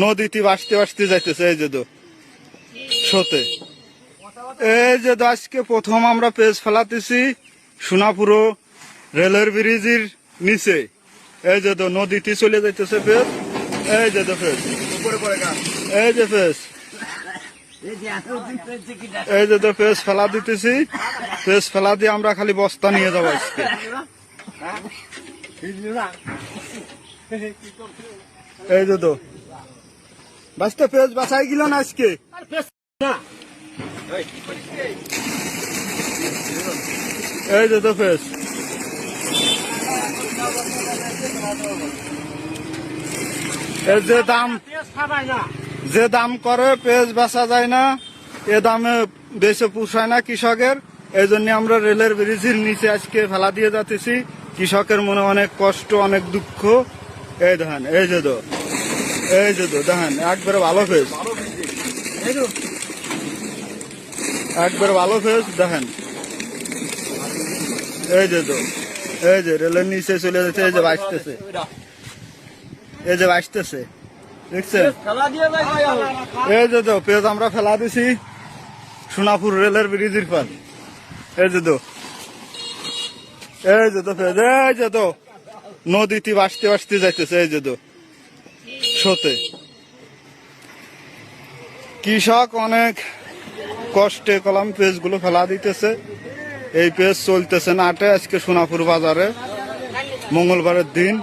নদীতে ভাসতে ভাসতে যাইতেছে। এই যে তো সোতে, এই যে তো আজকে প্রথম আমরা পেজ ফেলাতেছি সোনাপুরো রেলের ব্রিজের নিচে। এই যে তো নদীতে চলে যাইতেছে পেজ। এই যে তো পেজ, এই যে পেজ, এই যে তো পেজ ফেলা দিতেছি। পেজ ফেলা দিয়ে আমরা খালি বস্তা নিয়ে যাবো আজকে। এই যে তো বাঁচতে পেজ বাঁচাই গেল না আজকে। এই যে তো পেজ, যে দাম করে পেজ বেচা যায় না, এ দামে বেশি পোষায় না কৃষকের। এই জন্য আমরা রেলের ব্রিজের নিচে আজকে ফেলা দিয়ে যাচ্ছি। কৃষকের মনে অনেক কষ্ট, অনেক দুঃখ। এই দেখেন, এই যে তো, এই যে তো দেখেন, একবারে ভালো পেজ, একবারে ভালো পেজ দেখেন। এই যে তো, এই যে রেলের নিচে চলে যাচ্ছে। এই যে বাঁচতেছে, এই যে বাঁচতেছে, দেখছেন? এই যে তো পেজ আমরা ফেলা দিছি সোনাপুর রেলের ব্রিজের পার। এই যে তো, এই যে তো পেজ, এই যে তো নদীতে ভাসতে ভাসতে যাইতেছে। এই যে তো সোতে, কৃষক অনেক কষ্টে কলম পেজ গুলো ফেলা দিতেছে। এই পেজ চলতেছে নাটে আজকে সোনাপুর বাজারে মঙ্গলবারের দিন।